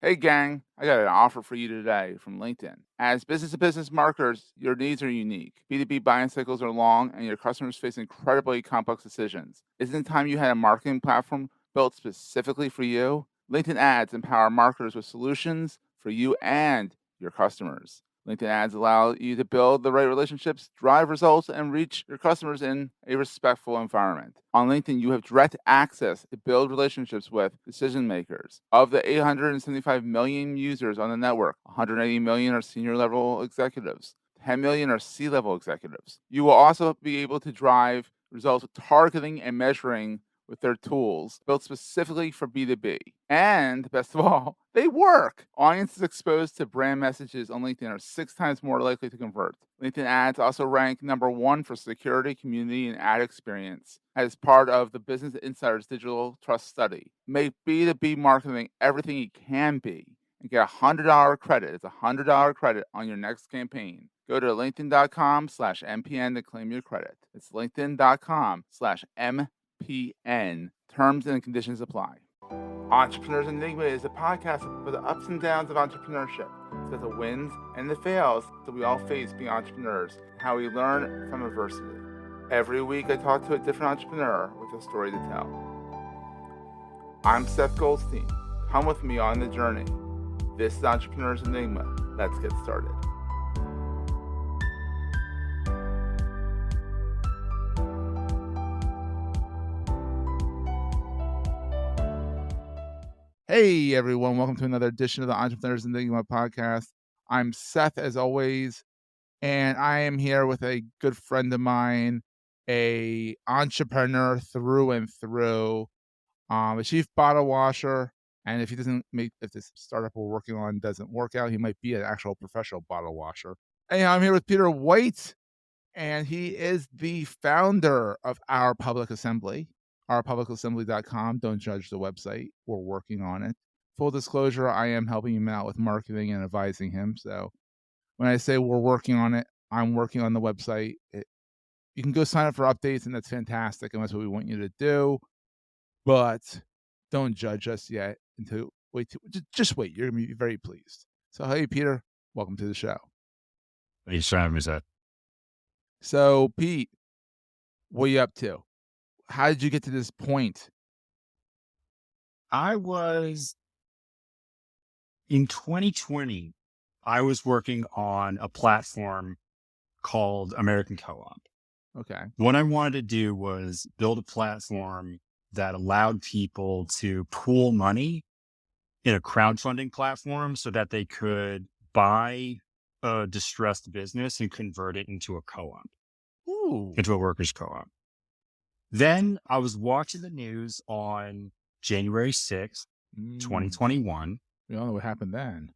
Hey gang, I got an offer for you today from LinkedIn. As business to business marketers, your needs are unique. B2B buying cycles are long and your customers face incredibly complex decisions. Isn't it time you had a marketing platform built specifically for you? LinkedIn ads empower marketers with solutions for you and your customers. LinkedIn ads allow you to build the right relationships, drive results, and reach your customers in a respectful environment. On LinkedIn, you have direct access to build relationships with decision makers. Of the 875 million users on the network, 180 million are senior level executives. 10 million are C-level executives. You will also be able to drive results with targeting and measuring with their tools built specifically for B2B. And best of all, they work. Audiences exposed to brand messages on LinkedIn are 6 times more likely to convert. LinkedIn ads also rank #1 for security, community, and ad experience as part of the Business Insider's Digital Trust Study. Make B2B marketing everything it can be and get a $100 credit. It's a $100 credit on your next campaign. Go to linkedin.com/MPN to claim your credit. It's linkedin.com/MPN. Terms and conditions apply. Entrepreneurs Enigma is a podcast for the ups and downs of entrepreneurship. It's about the wins and the fails that we all face being entrepreneurs, and how we learn from adversity. Every week I talk to a different entrepreneur with a story to tell. I'm Seth Goldstein. Come with me on the journey. This is Entrepreneurs Enigma. Let's get started. Hey everyone, welcome to another edition of the Entrepreneurs Enigma podcast. I'm Seth as always, and I am here with a good friend of mine, a entrepreneur through and through, a chief bottle washer. And if this startup we're working on doesn't work out, he might be an actual professional bottle washer. Anyhow, I'm here with Peter Wight, and he is the founder of Our Public Assembly, ourpublicassembly.com. Don't judge the website. We're working on it. Full disclosure, I am helping him out with marketing and advising him. So when I say we're working on it, I'm working on the website. You can go sign up for updates, and that's fantastic, and that's what we want you to do. But don't judge us yet until just wait. You're going to be very pleased. So, hey, Peter, welcome to the show. Thanks for having me, Seth. So, Pete, what are you up to? How did you get to this point? In 2020, I was working on a platform called American Co-op. Okay. What I wanted to do was build a platform that allowed people to pool money in a crowdfunding platform so that they could buy a distressed business and convert it into a co-op, into a workers' co-op. Then I was watching the news on January 6th, 2021. We all know what happened then.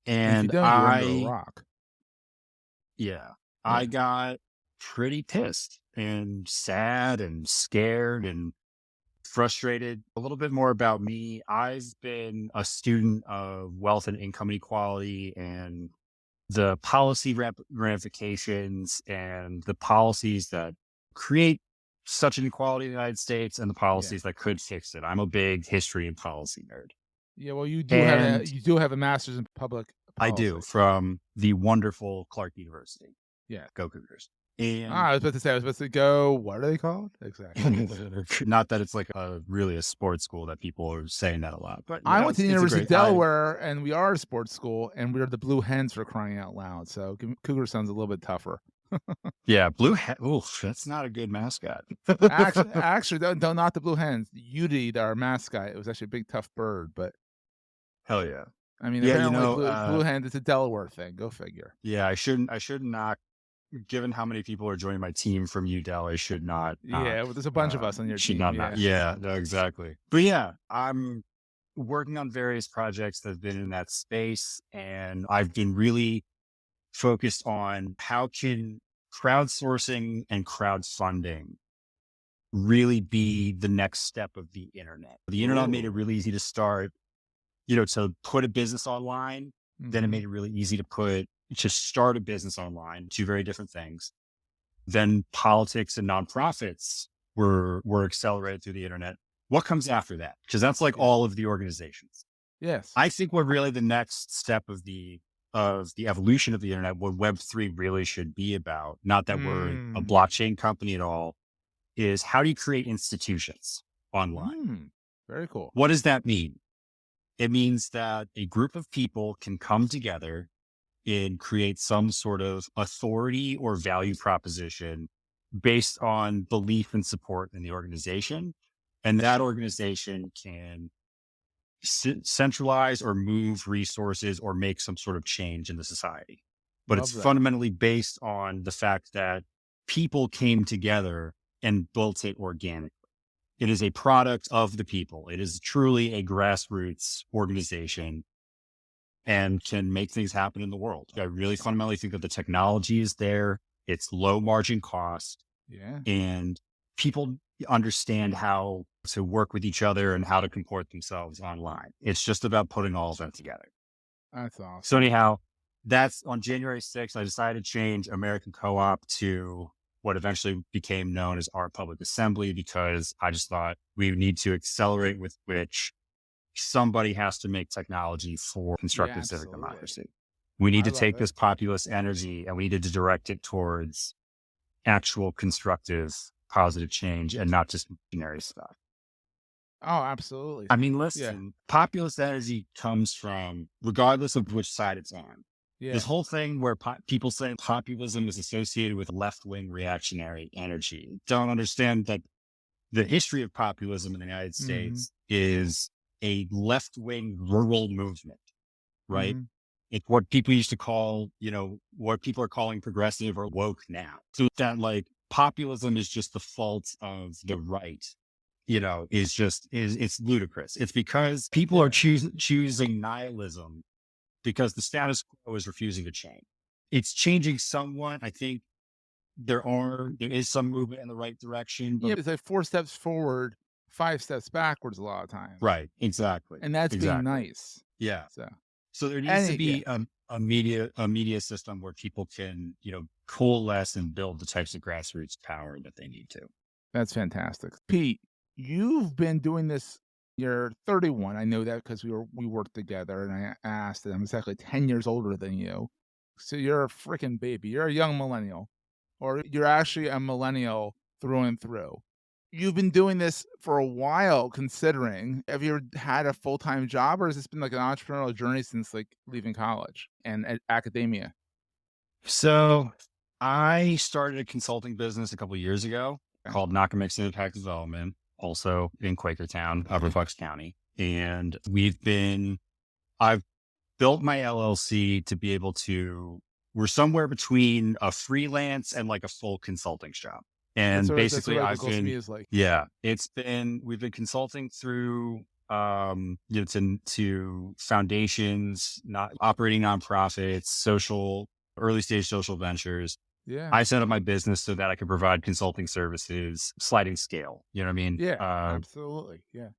And if you don't, you're under a rock. Yeah. I got pretty pissed and sad and scared and frustrated. A little bit more about me. I've been a student of wealth and income inequality and the policy ramifications and the policies that create such inequality in the United States and the policies that could fix it. I'm a big history and policy nerd. Yeah, well, you do have a master's in public policy. I do, from the wonderful Clark University. Yeah. Go Cougars. And I was about to go, what are they called? Exactly. Not that it's like really a sports school that people are saying that a lot. But I went to the University of Delaware, and we are a sports school, and we're the Blue Hens for crying out loud. So Cougar sounds a little bit tougher. Yeah, Blue Hen. Oh, that's not a good mascot. actually, don't not the Blue Hens. Yudi, our mascot, it was actually a big tough bird, but hell yeah. I mean, Blue Hens, it's a Delaware thing. Go figure. Yeah, I should not. Given how many people are joining my team from UDEL, I should not. Yeah, well, there's a bunch of us on your team. Yeah, no, exactly. But yeah, I'm working on various projects that have been in that space, and I've been really focused on how can crowdsourcing and crowdfunding really be the next step of the internet. The internet made it really easy to start, to put a business online. Mm-hmm. Then it made it really easy to start a business online, two very different things. Then politics and nonprofits were accelerated through the internet. What comes after that? Because that's like all of the organizations. Yes. I think what really the next step of the evolution of the internet, what Web3 really should be about, not that we're a Mm. blockchain company at all, is how do you create institutions online? Mm. Very cool. What does that mean? It means that a group of people can come together and create some sort of authority or value proposition based on belief and support in the organization. And that organization can centralize or move resources or make some sort of change in the society. But it's Love that. fundamentally based on the fact that people came together and built it organically. It is a product of the people. It is truly a grassroots organization and can make things happen in the world. I really fundamentally think that the technology is there. It's low margin cost Yeah. and people understand how to work with each other and how to comport themselves online. It's just about putting all of that together. That's So awesome. anyhow, that's on January 6th. I decided to change American Co-op to what eventually became known as our public assembly, because I just thought we need to accelerate with which somebody has to make technology for Yeah, constructive civic absolutely. democracy. We need I to love take it. this populist energy and we need to direct it towards actual constructive, positive change and not just binary stuff. Oh, absolutely. I mean, Yeah. listen, populist energy comes from, regardless of which side it's on. This Yeah. whole thing where people say populism is associated with left-wing reactionary energy don't understand that the history of populism in the United Mm-hmm. States is a left-wing rural movement, right? Mm-hmm. It's what people used to call, what people are calling progressive or woke now. So that like populism is just the fault of the right, it's ludicrous. It's because people are Yeah. choosing nihilism because the status quo is refusing to change. It's changing somewhat. I think there is some movement in the right direction, Yeah. but It's like 4 steps forward, 5 steps backwards a lot of times. right. Exactly. And that's being Exactly. nice. Yeah. So, So there needs to yeah, be a media system where people can, coalesce and build the types of grassroots power that they need to. that's fantastic. Pete, you've been doing this. You're 31. I know that because we worked together, and I asked, and I'm exactly 10 years older than you. So you're a freaking baby. You're a young millennial, or you're actually a millennial through and through. You've been doing this for a while, considering. Have you ever had a full-time job, or has this been like an entrepreneurial journey since like leaving college and academia? So I started a consulting business a couple of years ago Okay. called Nakamix Impact Development, also in Quakertown, Upper Bucks County. And I've built my LLC to be able to, we're somewhere between a freelance and like a full consulting shop. And That's what basically everybody calls me is like, we've been consulting through, to foundations, not operating nonprofits, early stage social ventures. yeah, I set up my business so that I could provide consulting services, sliding scale. You know what I mean? yeah, absolutely, yeah.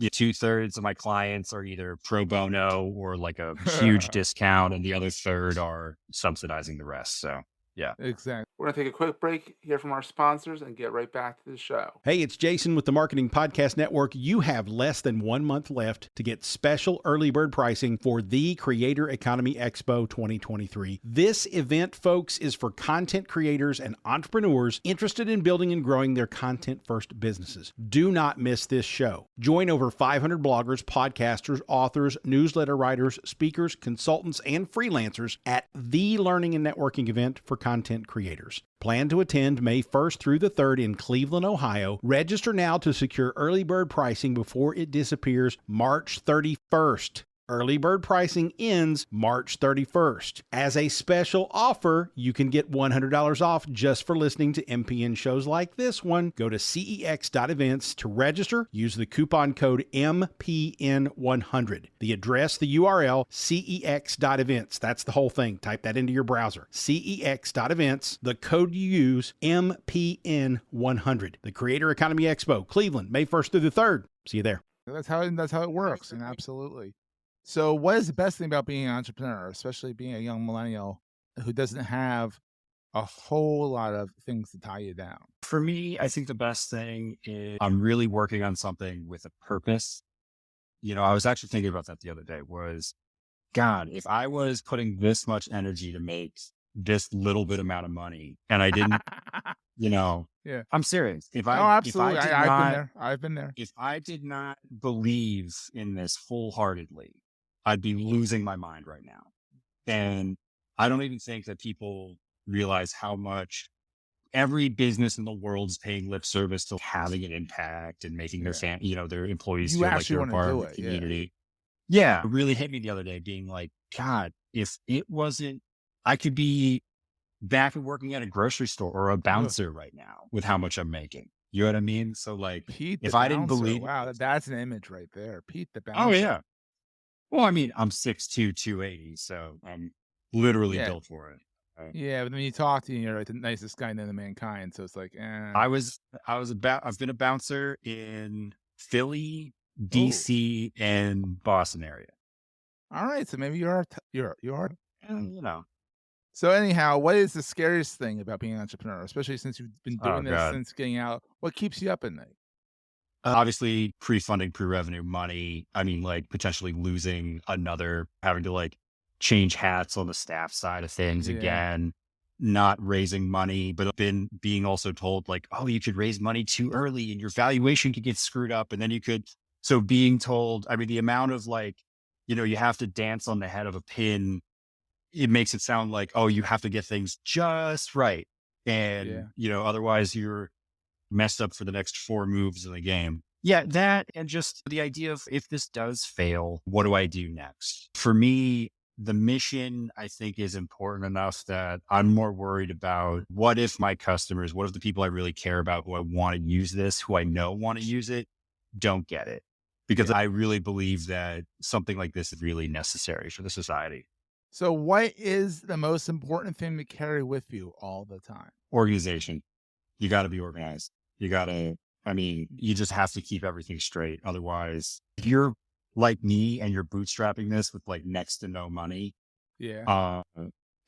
2/3 of my clients are either pro bono or like a huge discount, and the other third are subsidizing the rest. So, yeah. Exactly. We're going to take a quick break, hear from our sponsors, and get right back to the show. Hey, it's Jason with the Marketing Podcast Network. You have less than 1 month left to get special early bird pricing for the Creator Economy Expo 2023. This event, folks, is for content creators and entrepreneurs interested in building and growing their content-first businesses. Do not miss this show. Join over 500 bloggers, podcasters, authors, newsletter writers, speakers, consultants, and freelancers at the learning and networking event for content creators. Plan to attend May 1st through the 3rd in Cleveland, Ohio. Register now to secure early bird pricing before it disappears March 31st. Early bird pricing ends March 31st. As a special offer, you can get $100 off just for listening to MPN shows like this one. Go to cex.events to register. Use the coupon code MPN100. The address, the URL, cex.events. That's the whole thing. Type that into your browser. cex.events. The code you use, MPN100. The Creator Economy Expo, Cleveland, May 1st through the 3rd. See you there. That's how it works, and absolutely. So, what is the best thing about being an entrepreneur, especially being a young millennial who doesn't have a whole lot of things to tie you down? For me, I think the best thing is I'm really working on something with a purpose. I was actually thinking about that the other day was, God, if I was putting this much energy to make this little bit amount of money and I didn't, Yeah. I'm serious. Oh, absolutely. I've been there. I've been there. If I did not believe in this full-heartedly, I'd be losing my mind right now. And I don't even think that people realize how much every business in the world is paying lip service to having an impact and making their their employees You feel like actually they're a wanna part do of the it, yeah. community. Yeah, it really hit me the other day being like, God, if it wasn't, I could be back and working at a grocery store or a bouncer right now with how much I'm making. You know what I mean? So like, Pete if the I didn't bouncer. believe, Wow, that's an image right there. Pete the oh bouncer. yeah. Well, I mean, I'm 6'2", 280, so I'm literally Yeah. built for it. Yeah, but then you talk to you, you're like the nicest guy known to mankind. So it's like, I've been a bouncer in Philly, Ooh. DC, and Boston area. All right, so maybe you are. And, So anyhow, what is the scariest thing about being an entrepreneur, especially since you've been doing this God. since getting out? What keeps you up at night? Obviously pre-funding, pre-revenue money. I mean, like potentially losing having to like change hats on the staff side of things again, not raising money, but being also told like, oh, you could raise money too early and your valuation could get screwed up. And then so being told, I mean, the amount of like, you have to dance on the head of a pin, it makes it sound like, oh, you have to get things just right. And, otherwise you're messed up for the next 4 moves in the game. Yeah, that and just the idea of if this does fail, what do I do next? For me, the mission, I think, is important enough that I'm more worried about what if my customers, what if the people I really care about who I want to use this, who I know want to use it, don't get it? Because I really believe that something like this is really necessary for the society. So what is the most important thing to carry with you all the time? Organization. You got to be organized. You just have to keep everything straight. Otherwise, if you're like me and you're bootstrapping this with like next to no money, and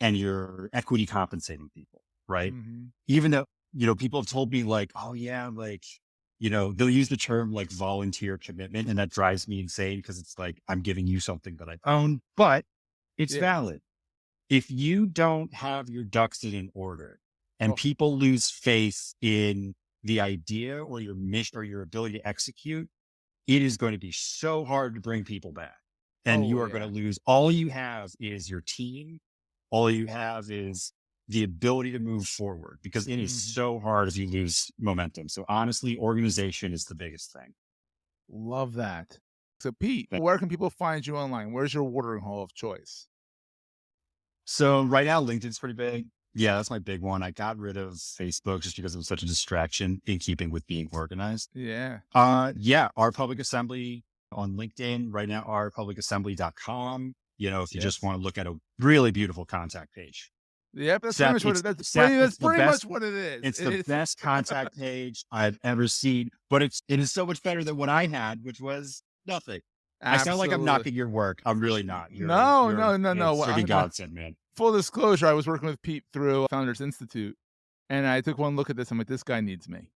you're equity compensating people, right? Mm-hmm. Even though, people have told me like, oh yeah, like, they'll use the term like volunteer commitment, and that drives me insane because it's like, I'm giving you something that I own, but it's valid. If you don't have your ducks in order and people lose faith in the idea or your mission or your ability to execute, it is going to be so hard to bring people back. And you are going to lose. All you have is your team. All you have is the ability to move forward because it is so hard if you lose momentum. So honestly, organization is the biggest thing. Love that. So Pete, where can people find you online? Where's your watering hole of choice? So right now, LinkedIn's pretty big. Yeah, that's my big one. I got rid of Facebook just because it was such a distraction in keeping with being organized. Yeah. Our Public Assembly on LinkedIn right now, ourpublicassembly.com. If you just want to look at a really beautiful contact page. Yep, that's pretty much what it is. It's the best contact page I've ever seen, but it is so much better than what I had, which was nothing. Absolutely. I sound like I'm knocking your work. I'm really not. No. Freaking godsend, man. Full disclosure, I was working with Pete through Founders Institute, and I took one look at this. I'm like, this guy needs me.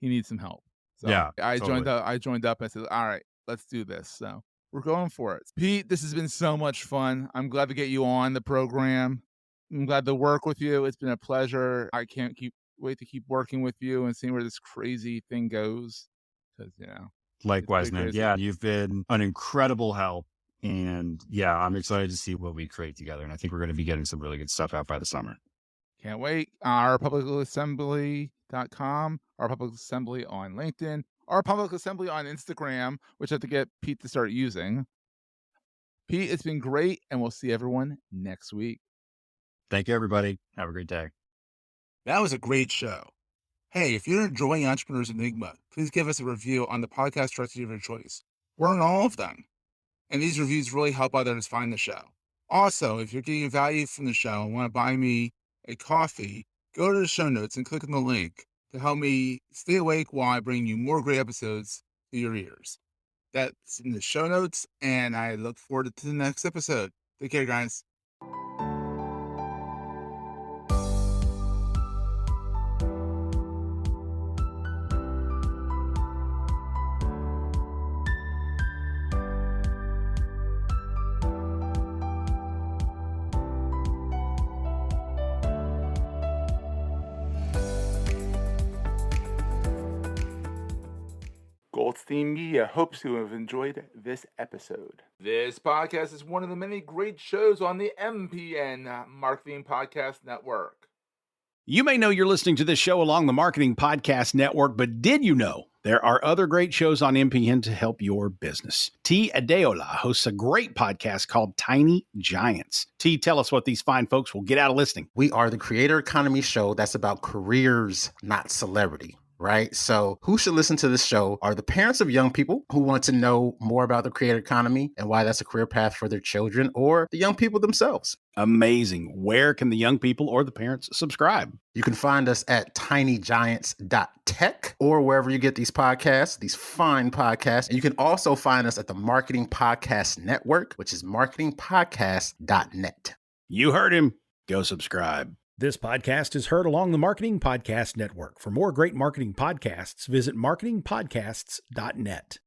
He needs some help. So I joined up. I said, all right, let's do this. So we're going for it. Pete, this has been so much fun. I'm glad to get you on the program. I'm glad to work with you. It's been a pleasure. I can't wait to keep working with you and seeing where this crazy thing goes. Because, likewise, man. Crazy. Yeah, you've been an incredible help. And I'm excited to see what we create together. And I think we're going to be getting some really good stuff out by the summer. Can't wait. ourpublicassembly.com, Our Public Assembly on LinkedIn, Our Public Assembly on Instagram, which I have to get Pete to start using. Pete, it's been great, and we'll see everyone next week. Thank you, everybody. Have a great day. That was a great show. Hey, if you're enjoying Entrepreneurs Enigma, please give us a review on the podcast directory of your choice. We're on all of them. And these reviews really help others find the show. Also, if you're getting value from the show and want to buy me a coffee, go to the show notes and click on the link to help me stay awake while I bring you more great episodes to your ears. That's in the show notes, and I look forward to the next episode. Take care, guys. Theme Media hopes you have enjoyed this episode. This podcast is one of the many great shows on the MPN Marketing Podcast Network. You may know you're listening to this show along the Marketing Podcast Network, but did you know there are other great shows on MPN to help your business? T. Adeola hosts a great podcast called Tiny Giants. T, tell us what these fine folks will get out of listening. We are the creator economy show that's about careers, not celebrity. Right? So who should listen to this show are the parents of young people who want to know more about the creator economy and why that's a career path for their children, or the young people themselves. Amazing. Where can the young people or the parents subscribe? You can find us at tinygiants.tech or wherever you get these podcasts, these fine podcasts. And you can also find us at the Marketing Podcast Network, which is marketingpodcast.net. You heard him. Go subscribe. This podcast is heard along the Marketing Podcast Network. For more great marketing podcasts, visit marketingpodcasts.net.